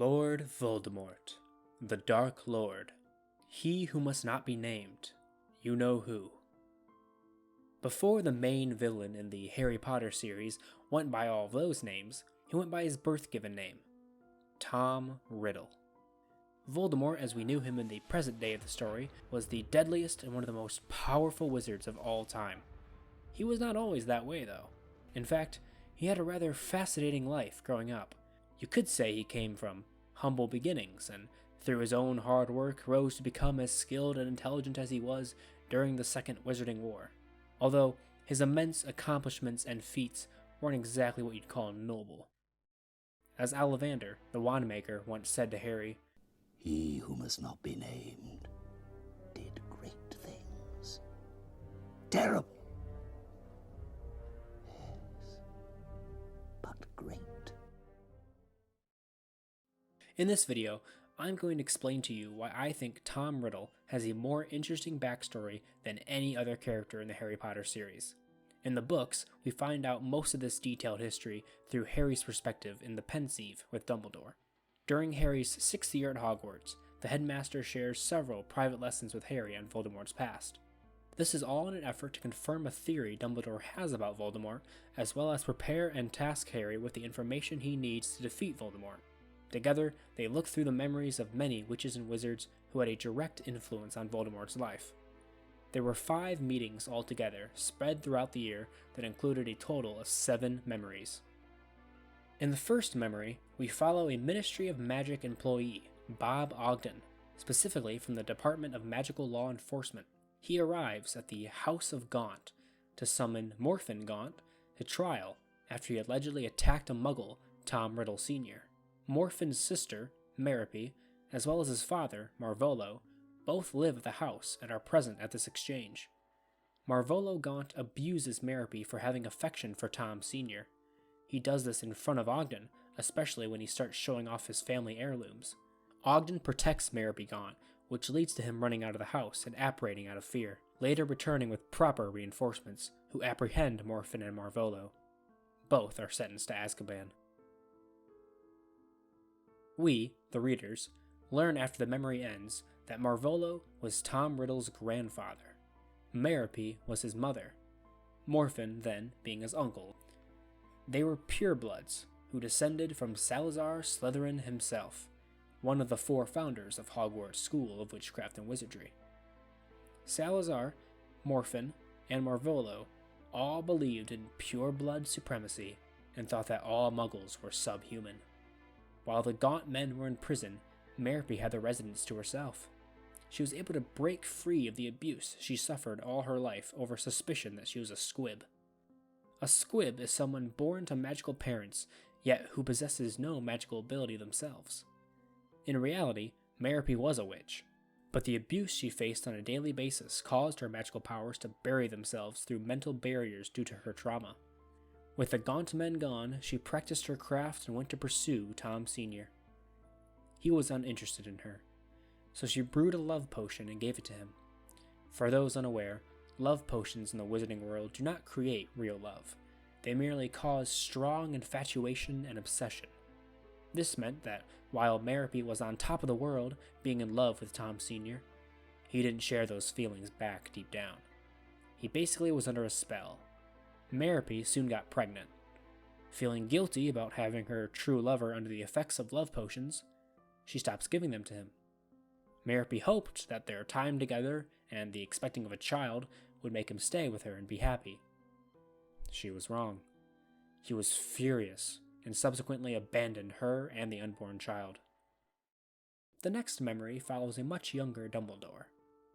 Lord Voldemort, the Dark Lord, he who must not be named, you know who. Before the main villain in the Harry Potter series went by all of those names, he went by his birth-given name, Tom Riddle. Voldemort, as we knew him in the present day of the story, was the deadliest and one of the most powerful wizards of all time. He was not always that way, though. In fact, he had a rather fascinating life growing up. You could say he came from humble beginnings, and through his own hard work rose to become as skilled and intelligent as he was during the Second Wizarding War. Although his immense accomplishments and feats weren't exactly what you'd call noble. As Ollivander, the wandmaker, once said to Harry, "He who must not be named did great things. Terrible. Yes, but great." In this video, I'm going to explain to you why I think Tom Riddle has a more interesting backstory than any other character in the Harry Potter series. In the books, we find out most of this detailed history through Harry's perspective in the Pensieve with Dumbledore. During Harry's 6th year at Hogwarts, the headmaster shares several private lessons with Harry on Voldemort's past. This is all in an effort to confirm a theory Dumbledore has about Voldemort, as well as prepare and task Harry with the information he needs to defeat Voldemort. Together, they look through the memories of many witches and wizards who had a direct influence on Voldemort's life. There were 5 meetings altogether, spread throughout the year, that included a total of 7 memories. In the first memory, we follow a Ministry of Magic employee, Bob Ogden, specifically from the Department of Magical Law Enforcement. He arrives at the House of Gaunt to summon Morphin Gaunt to trial after he allegedly attacked a Muggle, Tom Riddle Sr. Morphin's sister, Merope, as well as his father, Marvolo, both live at the house and are present at this exchange. Marvolo Gaunt abuses Merope for having affection for Tom Sr. He does this in front of Ogden, especially when he starts showing off his family heirlooms. Ogden protects Merope Gaunt, which leads to him running out of the house and apparating out of fear, later returning with proper reinforcements, who apprehend Morphin and Marvolo. Both are sentenced to Azkaban. We, the readers, learn after the memory ends that Marvolo was Tom Riddle's grandfather. Merope was his mother. Morphin, then, being his uncle. They were purebloods who descended from Salazar Slytherin himself, one of the 4 founders of Hogwarts School of Witchcraft and Wizardry. Salazar, Morphin, and Marvolo all believed in pureblood supremacy and thought that all Muggles were subhuman. While the Gaunt men were in prison, Merope had the residence to herself. She was able to break free of the abuse she suffered all her life over suspicion that she was a squib. A squib is someone born to magical parents, yet who possesses no magical ability themselves. In reality, Merope was a witch, but the abuse she faced on a daily basis caused her magical powers to bury themselves through mental barriers due to her trauma. With the Gaunt men gone, she practiced her craft and went to pursue Tom Sr. He was uninterested in her, so she brewed a love potion and gave it to him. For those unaware, love potions in the wizarding world do not create real love. They merely cause strong infatuation and obsession. This meant that while Merope was on top of the world, being in love with Tom Sr., he didn't share those feelings back deep down. He basically was under a spell. Merope soon got pregnant. Feeling guilty about having her true lover under the effects of love potions, she stops giving them to him. Merope hoped that their time together and the expecting of a child would make him stay with her and be happy. She was wrong. He was furious and subsequently abandoned her and the unborn child. The next memory follows a much younger Dumbledore.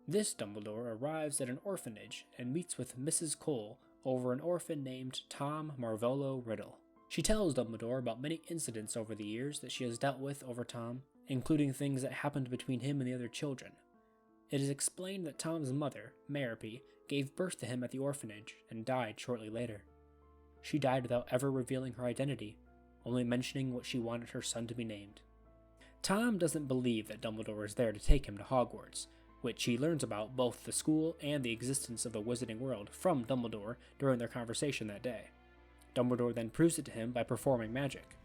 This Dumbledore arrives at an orphanage and meets with Mrs. Cole over an orphan named Tom Marvolo Riddle. She tells Dumbledore about many incidents over the years that she has dealt with over Tom, including things that happened between him and the other children. It is explained that Tom's mother, Merope, gave birth to him at the orphanage and died shortly later. She died without ever revealing her identity, only mentioning what she wanted her son to be named. Tom doesn't believe that Dumbledore is there to take him to Hogwarts, which he learns about both the school and the existence of the wizarding world from Dumbledore during their conversation that day. Dumbledore then proves it to him by performing magic.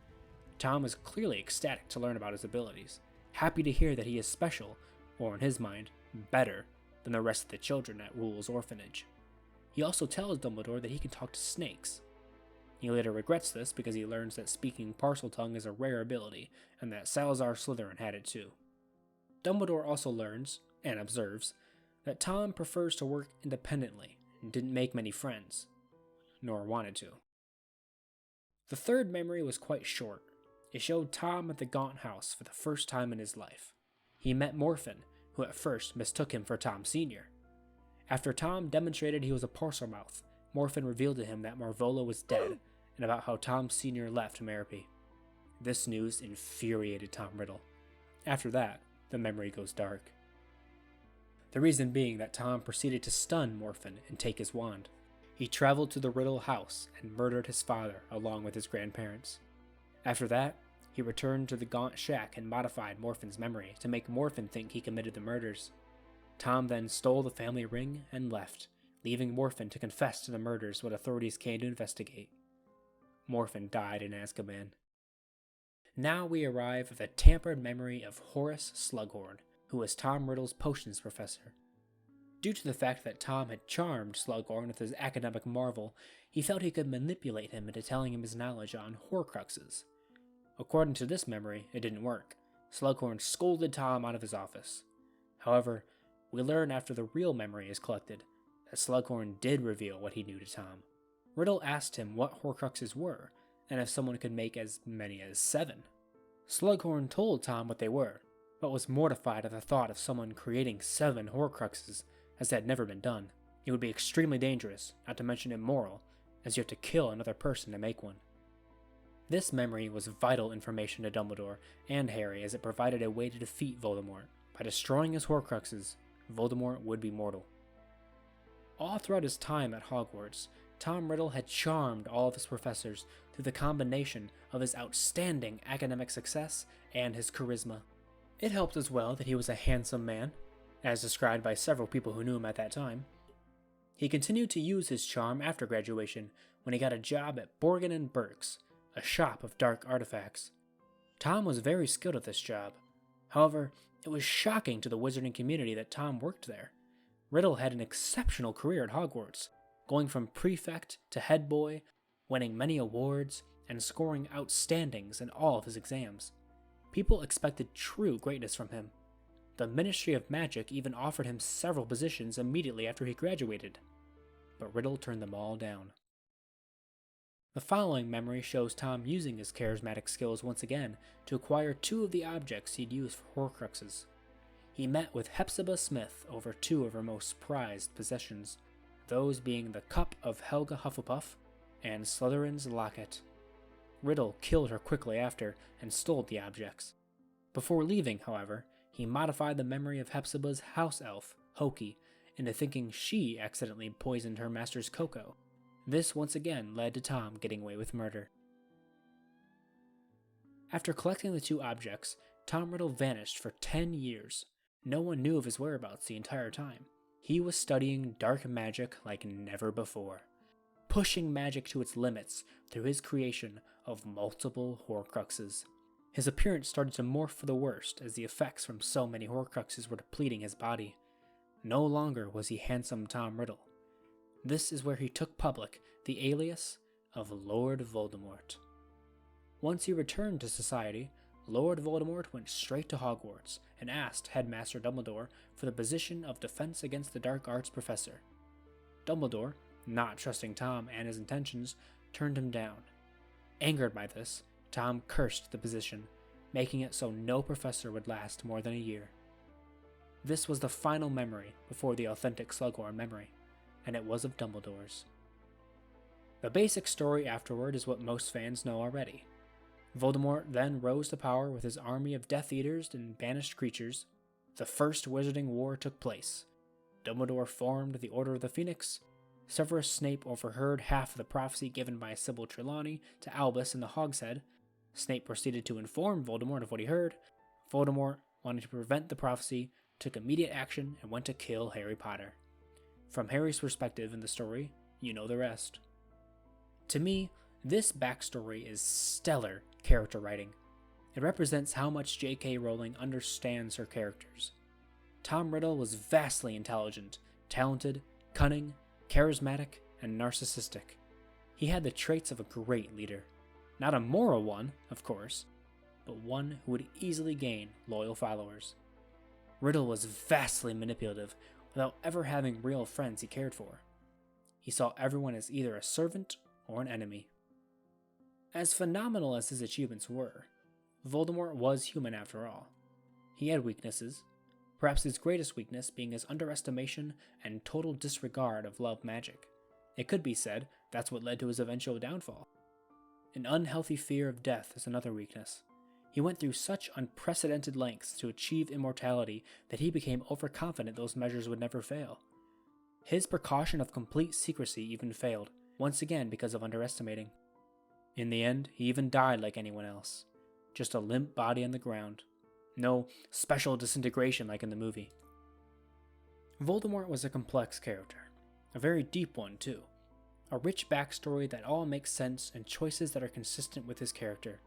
Tom is clearly ecstatic to learn about his abilities, happy to hear that he is special, or in his mind, better than the rest of the children at Rule's orphanage. He also tells Dumbledore that he can talk to snakes. He later regrets this because he learns that speaking Parseltongue is a rare ability, and that Salazar Slytherin had it too. Dumbledore also learns, and observes, that Tom prefers to work independently and didn't make many friends, nor wanted to. The third memory was quite short. It showed Tom at the Gaunt House for the first time in his life. He met Morphin, who at first mistook him for Tom Sr. After Tom demonstrated he was a Parselmouth, Morphin revealed to him that Marvolo was dead and about how Tom Sr. left Merope. This news infuriated Tom Riddle. After that, the memory goes dark. The reason being that Tom proceeded to stun Morphin and take his wand. He traveled to the Riddle house and murdered his father along with his grandparents. After that, he returned to the Gaunt Shack and modified Morphin's memory to make Morphin think he committed the murders. Tom then stole the family ring and left, leaving Morphin to confess to the murders when authorities came to investigate. Morphin died in Azkaban. Now we arrive at the tampered memory of Horace Slughorn, who was Tom Riddle's potions professor. Due to the fact that Tom had charmed Slughorn with his academic marvel, he felt he could manipulate him into telling him his knowledge on Horcruxes. According to this memory, it didn't work. Slughorn scolded Tom out of his office. However, we learn after the real memory is collected that Slughorn did reveal what he knew to Tom. Riddle asked him what Horcruxes were, and if someone could make as many as 7. Slughorn told Tom what they were, but was mortified at the thought of someone creating 7 Horcruxes, as that had never been done. It would be extremely dangerous, not to mention immoral, as you have to kill another person to make one. This memory was vital information to Dumbledore and Harry, as it provided a way to defeat Voldemort. By destroying his Horcruxes, Voldemort would be mortal. All throughout his time at Hogwarts, Tom Riddle had charmed all of his professors through the combination of his outstanding academic success and his charisma. It helped as well that he was a handsome man, as described by several people who knew him at that time. He continued to use his charm after graduation when he got a job at Borgin & Burke's, a shop of dark artifacts. Tom was very skilled at this job. However, it was shocking to the wizarding community that Tom worked there. Riddle had an exceptional career at Hogwarts, going from prefect to head boy, winning many awards, and scoring outstandings in all of his exams. People expected true greatness from him. The Ministry of Magic even offered him several positions immediately after he graduated, but Riddle turned them all down. The following memory shows Tom using his charismatic skills once again to acquire 2 of the objects he'd used for Horcruxes. He met with Hepzibah Smith over 2 of her most prized possessions, those being the Cup of Helga Hufflepuff and Slytherin's Locket. Riddle killed her quickly after and stole the objects. Before leaving, however, he modified the memory of Hepzibah's house elf, Hoki, into thinking she accidentally poisoned her master's cocoa. This once again led to Tom getting away with murder. After collecting the 2 objects, Tom Riddle vanished for 10 years. No one knew of his whereabouts the entire time. He was studying dark magic like never before, pushing magic to its limits through his creation of multiple Horcruxes. His appearance started to morph for the worst as the effects from so many Horcruxes were depleting his body. No longer was he handsome Tom Riddle. This is where he took public the alias of Lord Voldemort. Once he returned to society, Lord Voldemort went straight to Hogwarts and asked Headmaster Dumbledore for the position of Defense Against the Dark Arts professor. Dumbledore, not trusting Tom and his intentions, turned him down. Angered by this, Tom cursed the position, making it so no professor would last more than a year. This was the final memory before the authentic Slughorn memory, and it was of Dumbledore's. The basic story afterward is what most fans know already. Voldemort then rose to power with his army of Death Eaters and banished creatures. The First Wizarding War took place. Dumbledore formed the Order of the Phoenix. Severus Snape overheard half of the prophecy given by Sybil Trelawney to Albus in the Hogshead. Snape proceeded to inform Voldemort of what he heard. Voldemort, wanting to prevent the prophecy, took immediate action and went to kill Harry Potter. From Harry's perspective in the story, you know the rest. To me, this backstory is stellar character writing. It represents how much J.K. Rowling understands her characters. Tom Riddle was vastly intelligent, talented, cunning, charismatic, and narcissistic. He had the traits of a great leader. Not a moral one, of course, but one who would easily gain loyal followers. Riddle was vastly manipulative without ever having real friends he cared for. He saw everyone as either a servant or an enemy. As phenomenal as his achievements were, Voldemort was human after all. He had weaknesses, perhaps his greatest weakness being his underestimation and total disregard of love magic. It could be said that's what led to his eventual downfall. An unhealthy fear of death is another weakness. He went through such unprecedented lengths to achieve immortality that he became overconfident those measures would never fail. His precaution of complete secrecy even failed, once again because of underestimating. In the end, he even died like anyone else. Just a limp body on the ground. No special disintegration like in the movie. Voldemort was a complex character. A very deep one, too. A rich backstory that all makes sense and choices that are consistent with his character.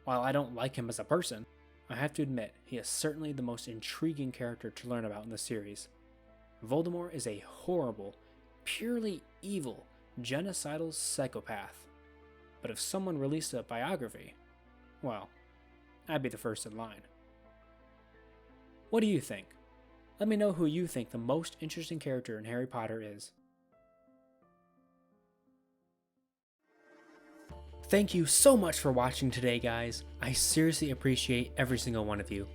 While I don't like him as a person, I have to admit he is certainly the most intriguing character to learn about in the series. Voldemort is a horrible, purely evil, genocidal psychopath. But if someone released a biography, well, I'd be the first in line. What do you think? Let me know who you think the most interesting character in Harry Potter is. Thank you so much for watching today, guys. I seriously appreciate every single one of you.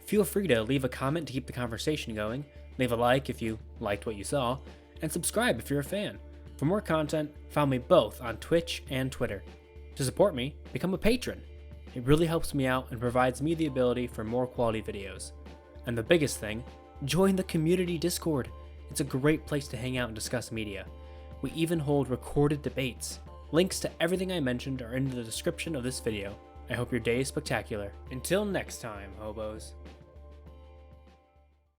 Feel free to leave a comment to keep the conversation going, leave a like if you liked what you saw, and subscribe if you're a fan. For more content, follow me both on Twitch and Twitter. To support me, become a patron. It really helps me out and provides me the ability for more quality videos. And the biggest thing, join the community Discord. It's a great place to hang out and discuss media. We even hold recorded debates. Links to everything I mentioned are in the description of this video. I hope your day is spectacular. Until next time, hobos.